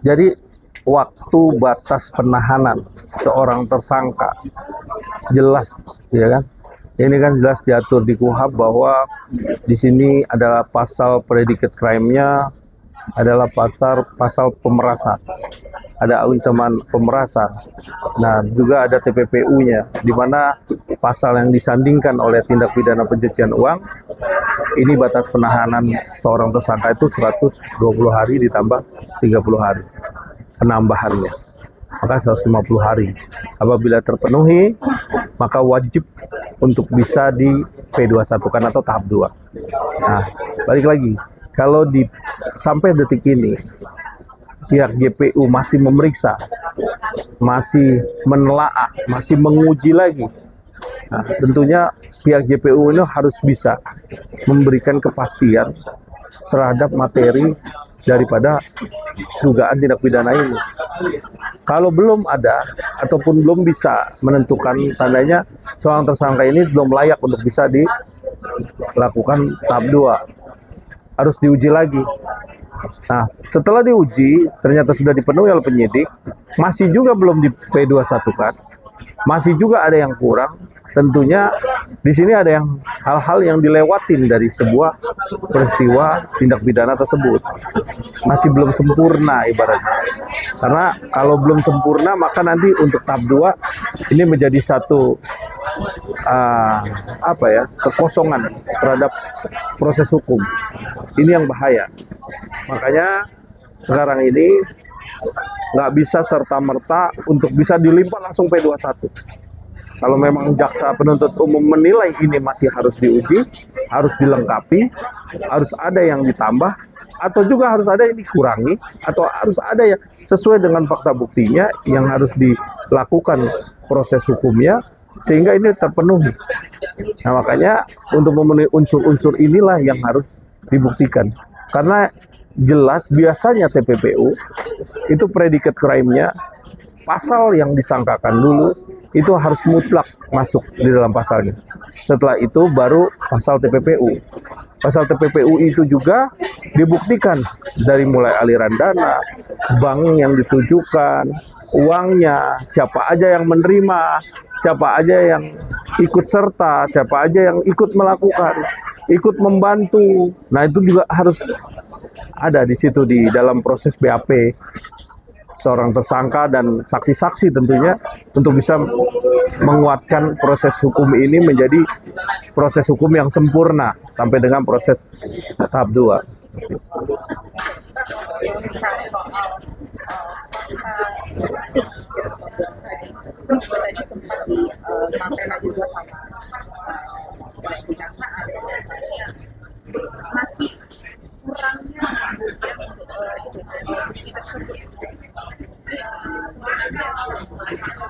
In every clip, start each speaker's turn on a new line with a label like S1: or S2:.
S1: Jadi waktu batas penahanan seorang tersangka jelas, ya kan? Ini kan jelas diatur di KUHP bahwa di sini adalah pasal predicate crime-nya adalah pasal pemerasan. Ada ancaman pemerasan. Nah, juga ada TPPU-nya, di mana pasal yang disandingkan oleh tindak pidana pencucian uang, ini batas penahanan seorang tersangka itu 120 hari ditambah 30 hari penambahannya. Maka 150 hari. Apabila terpenuhi, maka wajib untuk bisa di P21 kan atau tahap 2. Nah, balik lagi. Kalau sampai detik ini pihak GPU masih memeriksa, masih menelaah, masih menguji lagi. Nah, tentunya pihak GPU ini harus bisa memberikan kepastian terhadap materi daripada dugaan tindak pidana ini. Kalau belum ada ataupun belum bisa menentukan, tandanya seorang tersangka ini belum layak untuk bisa dilakukan tahap 2. Harus diuji lagi. Nah, setelah diuji, ternyata sudah dipenuhi oleh penyidik, masih juga belum di P21 kan, masih juga ada yang kurang. Tentunya di sini ada hal-hal yang dilewatin dari sebuah peristiwa tindak pidana tersebut. Masih belum sempurna ibaratnya. Karena kalau belum sempurna, maka nanti untuk tahap 2 ini menjadi satu kekosongan terhadap proses hukum. Ini yang bahaya. Makanya sekarang ini nggak bisa serta-merta untuk bisa dilimpah langsung P21. Kalau memang jaksa penuntut umum menilai ini masih harus diuji, harus dilengkapi, harus ada yang ditambah, atau juga harus ada yang dikurangi, atau harus ada yang sesuai dengan fakta buktinya yang harus dilakukan proses hukumnya, sehingga ini terpenuhi. Nah, makanya untuk memenuhi unsur-unsur inilah yang harus dibuktikan. Karena jelas biasanya TPPU itu predicate crime-nya, pasal yang disangkakan dulu itu harus mutlak masuk di dalam pasalnya. Setelah itu baru pasal TPPU. Pasal TPPU itu juga dibuktikan dari mulai aliran dana, bank yang ditujukan, uangnya, siapa aja yang menerima, siapa aja yang ikut serta, siapa aja yang ikut melakukan, ikut membantu. Nah, itu juga harus ada di situ di dalam proses BAP seorang tersangka dan saksi-saksi tentunya untuk bisa menguatkan proses hukum ini menjadi proses hukum yang sempurna sampai dengan proses tahap 2.
S2: Tadi sempat disampaikan juga sama kejaksaan masih kurangnya bukti tersebut. Sebenarnya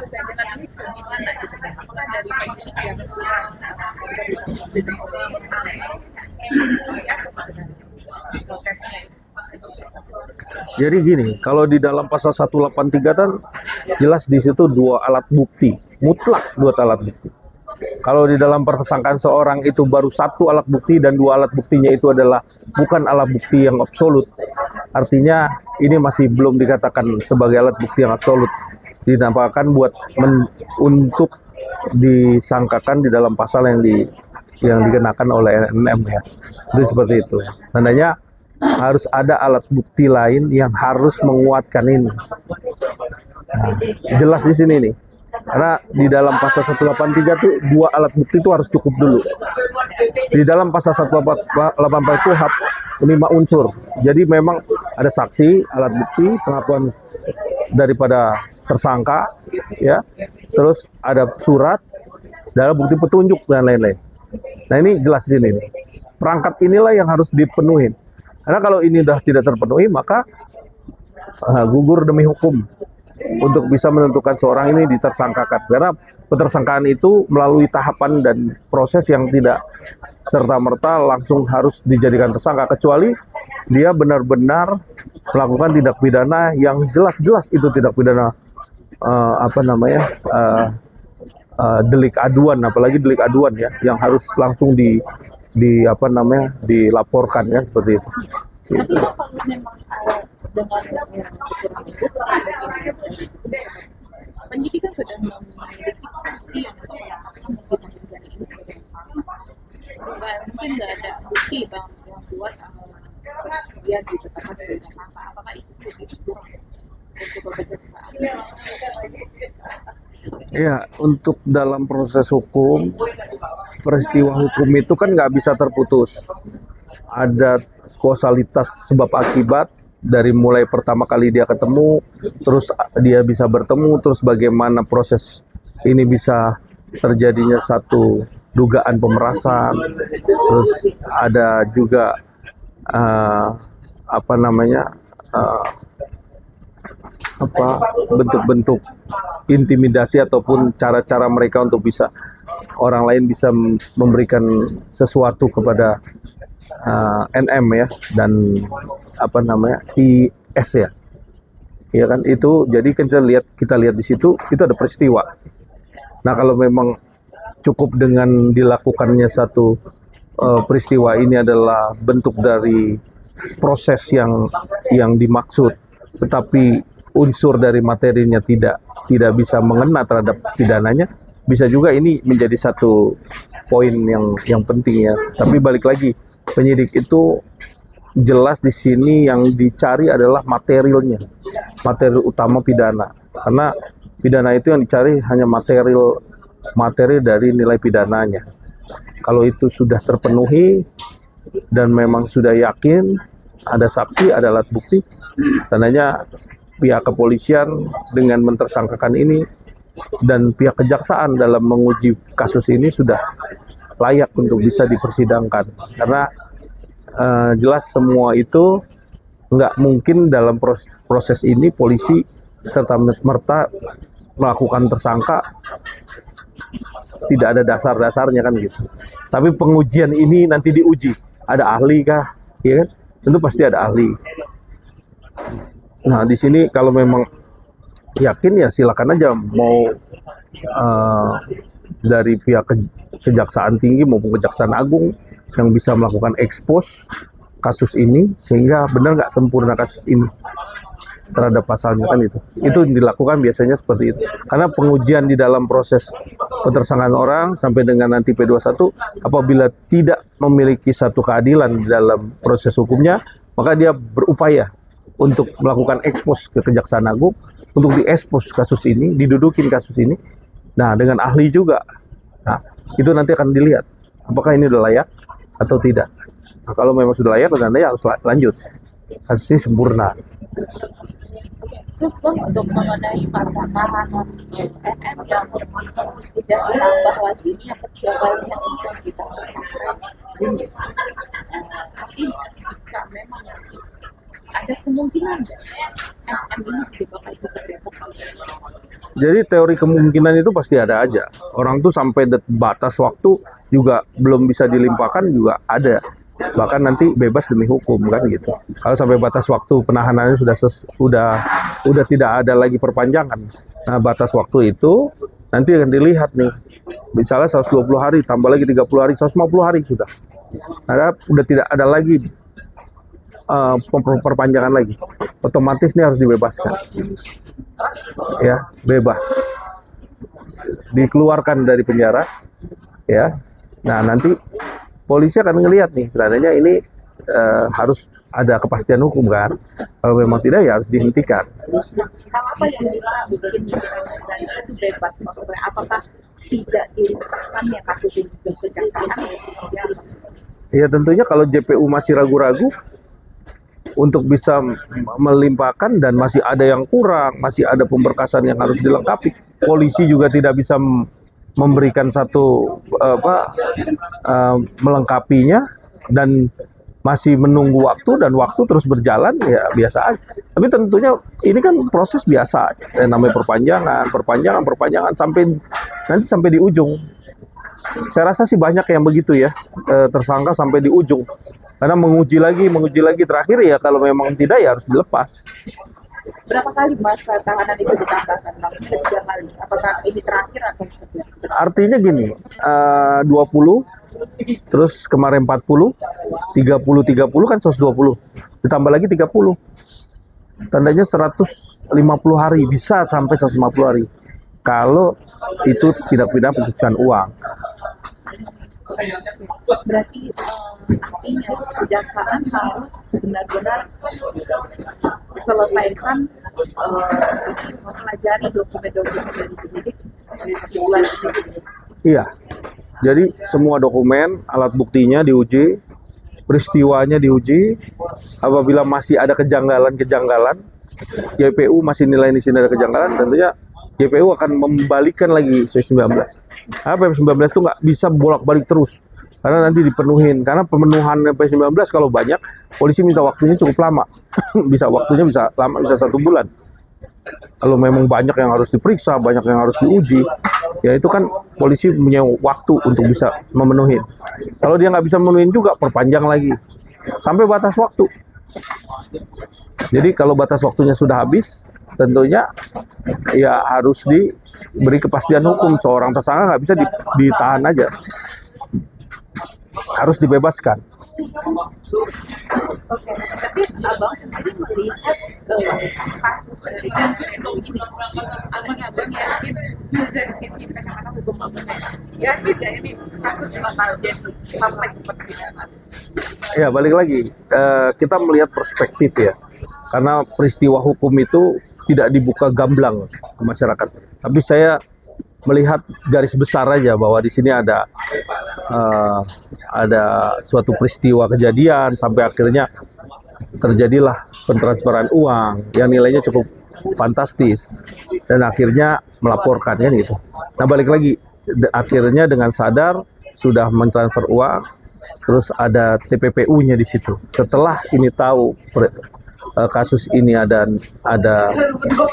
S2: kejadian ini segimana? Apakah dari penyidik yang kurang prosesnya?
S1: Jadi gini, kalau di dalam pasal 183 kan jelas di situ 2 alat bukti, mutlak 2 alat bukti. Kalau di dalam persangkaan seorang itu baru 1 alat bukti dan 2 alat buktinya itu adalah bukan alat bukti yang absolut. Artinya ini masih belum dikatakan sebagai alat bukti yang absolut. Dinampakkan untuk disangkakan di dalam pasal yang dikenakan oleh NM ya. Itu seperti itu. Tandanya harus ada alat bukti lain yang harus menguatkan ini. Nah, jelas di sini nih. Karena di dalam pasal 183 itu 2 alat bukti itu harus cukup dulu. Di dalam pasal 184 itu 5 unsur. Jadi memang ada saksi, alat bukti, pengakuan daripada tersangka, ya. Terus ada surat, ada bukti petunjuk dan lain-lain. Nah, ini jelas di sini nih. Perangkat inilah yang harus dipenuhi. Karena kalau ini sudah tidak terpenuhi, maka gugur demi hukum untuk bisa menentukan seorang ini ditersangkakan. Karena petersangkaan itu melalui tahapan dan proses yang tidak serta-merta langsung harus dijadikan tersangka, kecuali dia benar-benar melakukan tindak pidana yang jelas-jelas itu tindak pidana delik aduan, apalagi delik aduan ya, yang harus langsung dilaporkan ya, seperti itu.
S2: Tapi kalau memang dengan kekurangan bukti, penyidik kan sudah memiliki bukti yang mungkin menjadi ini sebagai tersangka. Mungkin nggak ada bukti bang yang buat dia ditetapkan sebagai tersangka. Apakah itu kurang untuk kejaksaan?
S1: Ya, untuk dalam proses hukum, peristiwa hukum itu kan nggak bisa terputus. Ada kausalitas sebab akibat dari mulai pertama kali dia ketemu, terus dia bisa bertemu, terus bagaimana proses ini bisa terjadinya satu dugaan pemerasan, terus ada juga bentuk-bentuk intimidasi ataupun cara-cara mereka untuk bisa orang lain bisa memberikan sesuatu kepada NM ya, dan IS ya, ya kan, itu jadi kita lihat di situ itu ada peristiwa. Nah, kalau memang cukup dengan dilakukannya satu peristiwa ini adalah bentuk dari proses yang dimaksud, tetapi unsur dari materinya tidak bisa mengena terhadap pidananya, bisa juga ini menjadi satu poin yang penting ya. Tapi balik lagi, penyidik itu jelas di sini yang dicari adalah materialnya, materi utama pidana. Karena pidana itu yang dicari hanya materi dari nilai pidananya. Kalau itu sudah terpenuhi dan memang sudah yakin ada saksi, ada alat bukti, tandanya pihak kepolisian dengan mentersangkakan ini dan pihak kejaksaan dalam menguji kasus ini sudah layak untuk bisa dipersidangkan. Karena jelas semua itu nggak mungkin dalam proses ini polisi serta merta melakukan tersangka tidak ada dasar-dasarnya kan gitu. Tapi pengujian ini nanti diuji, ada ahli kah, ya kan? Tentu pasti ada ahli. Nah, di sini kalau memang yakin ya silakan aja, mau dari pihak Kejaksaan Tinggi maupun Kejaksaan Agung yang bisa melakukan ekspos kasus ini sehingga benar nggak sempurna kasus ini terhadap pasalnya kan itu dilakukan biasanya seperti itu. Karena pengujian di dalam proses pentersangkaan orang sampai dengan nanti P21, apabila tidak memiliki satu keadilan di dalam proses hukumnya, maka dia berupaya untuk melakukan ekspos ke Kejaksaan Agung untuk diekspos kasus ini, didudukin kasus ini. Nah, dengan ahli juga. Nah, itu nanti akan dilihat apakah ini udah layak atau tidak. Nah, kalau memang sudah layak, tandanya harus lanjut. Kasus ini sempurna.
S2: Terus bang, untuk mengenai masa tahanan NM yang sudah ditambah lagi, ini yang ketiga kalinya untuk kita sampai Juni. Tapi jika memang ada kemungkinan NM ini juga bakal bisa bebas.
S1: Jadi teori kemungkinan itu pasti ada aja. Orang tuh sampai batas waktu juga belum bisa dilimpahkan juga ada. Bahkan nanti bebas demi hukum kan gitu. Kalau sampai batas waktu penahanannya sudah tidak ada lagi perpanjangan. Nah, batas waktu itu nanti akan dilihat nih. Misalnya 120 hari tambah lagi 30 hari, 150 hari sudah. Nah, udah tidak ada lagi perpanjangan lagi. Otomatis ini harus dibebaskan. Ya, bebas. Dikeluarkan dari penjara ya. Nah, nanti polisi akan ngelihat nih, sebenarnya ini harus ada kepastian hukum kan. Kalau memang tidak ya harus dihentikan.
S2: Hal apa yang bisa bikin itu bebas? Maksudnya apakah tidak dilimpahkannya kasus ini ke kejaksaan?
S1: Ya tentunya kalau JPU masih ragu-ragu untuk bisa melimpahkan dan masih ada yang kurang, masih ada pemberkasan yang harus dilengkapi. Polisi juga tidak bisa memberikan satu melengkapinya dan masih menunggu waktu dan waktu terus berjalan ya biasa aja. Tapi tentunya ini kan proses biasa, namanya perpanjangan sampai di ujung. Saya rasa sih banyak yang begitu ya, tersangka sampai di ujung. Karena menguji lagi terakhir ya kalau memang tidak ya harus dilepas.
S2: Berapa kali masa tahanan itu ditambahkan? Ini 3 kali. Apakah ini terakhir atau seterusnya?
S1: Artinya gini, 20, terus kemarin 40, 30 kan 120, ditambah lagi 30. tandanya 150 hari, bisa sampai 150 hari. Kalau itu tidak pidana pencucian uang.
S2: Berarti artinya kejaksaan harus benar-benar selesaikan mempelajari dokumen-dokumen dari penyidik di bulan ini.
S1: Iya. Jadi semua dokumen, alat buktinya diuji, peristiwanya diuji. Apabila masih ada kejanggalan-kejanggalan, JPU masih nilai di sini ada kejanggalan, tentunya JPU akan membalikan lagi PP19. Karena PP19 itu nggak bisa bolak-balik terus, karena nanti dipenuhin. Karena pemenuhan PP19 kalau banyak, polisi minta waktunya cukup lama. Waktunya bisa lama, bisa 1 bulan. Kalau memang banyak yang harus diperiksa, banyak yang harus diuji, ya itu kan polisi punya waktu untuk bisa memenuhi. Kalau dia nggak bisa memenuhi juga, perpanjang lagi sampai batas waktu. Jadi kalau batas waktunya sudah habis, tentunya ya harus diberi kepastian hukum. Seorang tersangka nggak bisa ditahan aja, harus dibebaskan.
S2: Oke, tapi abang sendiri melihat kasus dari Eno ini, abang yakin dari sisi kacamata hukum abangnya, yakin nggak ini kasus bakal jadi sampai ke persidangan?
S1: Ya balik lagi, kita melihat perspektif ya, karena peristiwa hukum itu tidak dibuka gamblang ke masyarakat. Tapi saya melihat garis besar aja bahwa di sini ada suatu peristiwa kejadian sampai akhirnya terjadilah pentransferan uang yang nilainya cukup fantastis dan akhirnya melaporkan kan gitu. Nah balik lagi, akhirnya dengan sadar sudah mentransfer uang, terus ada TPPU-nya di situ. Setelah ini tahu kasus ini ada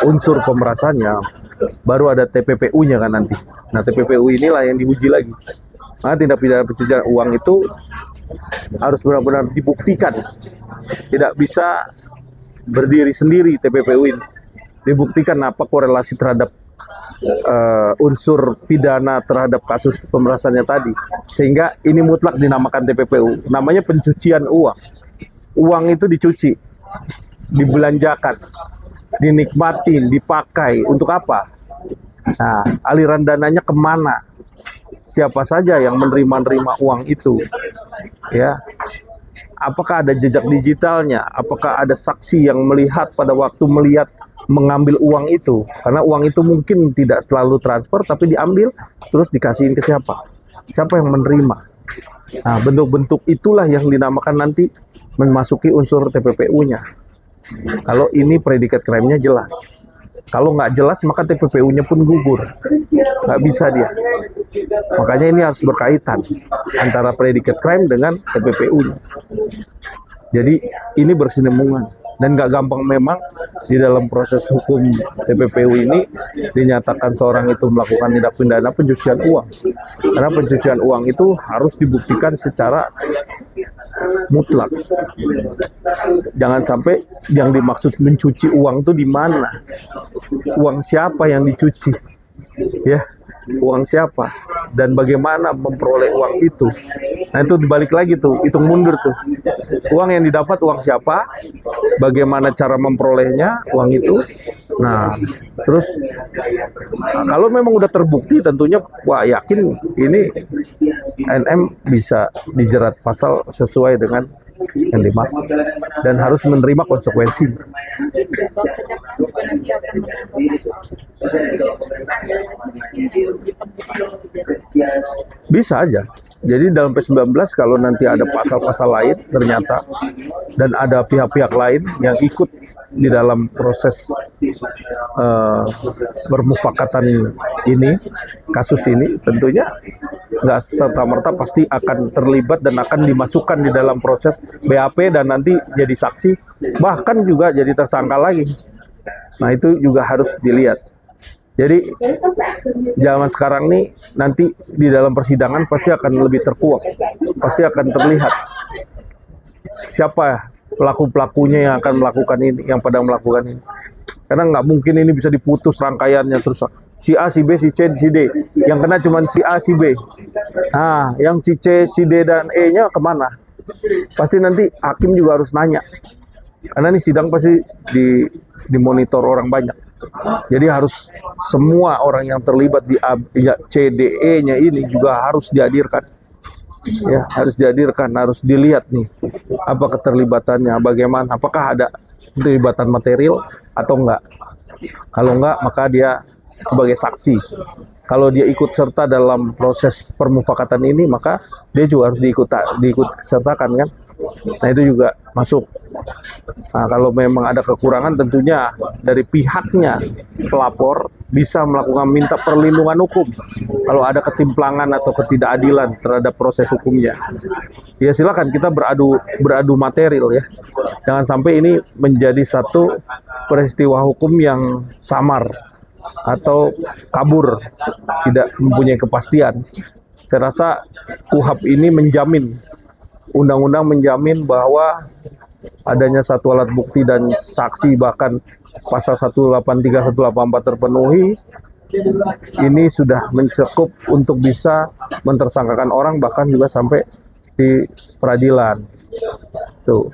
S1: unsur pemerasannya, baru ada TPPU-nya kan nanti. Nah TPPU inilah yang diuji lagi. Nah tindak pidana pencucian uang itu harus benar-benar dibuktikan. Tidak bisa berdiri sendiri TPPU ini. Dibuktikan apa korelasi terhadap unsur pidana terhadap kasus pemerasannya tadi. Sehingga ini mutlak dinamakan TPPU. Namanya pencucian uang. Uang itu dicuci, dibelanjakan, dinikmatin, dipakai. Untuk apa? Nah, aliran dananya kemana? Siapa saja yang menerima uang itu? Ya, apakah ada jejak digitalnya? Apakah ada saksi yang melihat pada waktu mengambil uang itu? Karena uang itu mungkin tidak terlalu transfer, tapi diambil terus dikasihin ke siapa? Siapa yang menerima? Nah, bentuk-bentuk itulah yang dinamakan nanti memasuki unsur TPPU-nya. Kalau ini predikat crime-nya jelas. Kalau nggak jelas, maka TPPU-nya pun gugur. Nggak bisa dia. Makanya ini harus berkaitan antara predikat crime dengan TPPU-nya. Jadi ini bersinambungan. Dan nggak gampang memang di dalam proses hukum TPPU ini dinyatakan seorang itu melakukan tindak pidana pencucian uang. Karena pencucian uang itu harus dibuktikan secara mutlak. Jangan sampai yang dimaksud mencuci uang itu di mana? Uang siapa yang dicuci? Ya, uang siapa? Dan bagaimana memperoleh uang itu? Nah itu dibalik lagi tuh, hitung mundur tuh. Uang yang didapat uang siapa? Bagaimana cara memperolehnya uang itu? Nah, terus kalau memang udah terbukti, tentunya wah yakin ini NM bisa dijerat pasal sesuai dengan yang dimaksud dan harus menerima konsekuensi. Bisa aja. Jadi dalam P19 kalau nanti ada pasal-pasal lain ternyata dan ada pihak-pihak lain yang ikut di dalam proses bermufakatan ini, kasus ini, tentunya nggak serta-merta pasti akan terlibat dan akan dimasukkan di dalam proses BAP dan nanti jadi saksi, bahkan juga jadi tersangka lagi. Nah itu juga harus dilihat. Jadi zaman sekarang nih nanti di dalam persidangan pasti akan lebih terkuak, pasti akan terlihat siapa pelaku-pelakunya yang akan melakukan ini, yang pada melakukan ini. Karena nggak mungkin ini bisa diputus rangkaiannya terus. Si A, si B, si C, si D. Yang kena cuma si A, si B. Nah, yang si C, si D, dan E-nya kemana? Pasti nanti hakim juga harus nanya. Karena ini sidang pasti dimonitor orang banyak. Jadi harus semua orang yang terlibat di CDE-nya ini juga harus dihadirkan. Ya, harus dihadirkan, harus dilihat nih apa keterlibatannya, bagaimana, apakah ada keterlibatan material atau enggak. Kalau enggak, maka dia sebagai saksi. Kalau dia ikut serta dalam proses permufakatan ini, maka dia juga harus diikut sertakan kan. Nah, itu juga masuk. Nah, kalau memang ada kekurangan, tentunya dari pihaknya pelapor bisa melakukan minta perlindungan hukum kalau ada ketimplangan atau ketidakadilan terhadap proses hukumnya. Ya silakan kita beradu material ya. Jangan sampai ini menjadi satu peristiwa hukum yang samar atau kabur, tidak mempunyai kepastian. Saya rasa KUHP ini menjamin, undang-undang menjamin bahwa adanya satu alat bukti dan saksi, bahkan pasal 183, 184 terpenuhi, ini sudah mencakup untuk bisa mentersangkakan orang, bahkan juga sampai di peradilan. Tuh.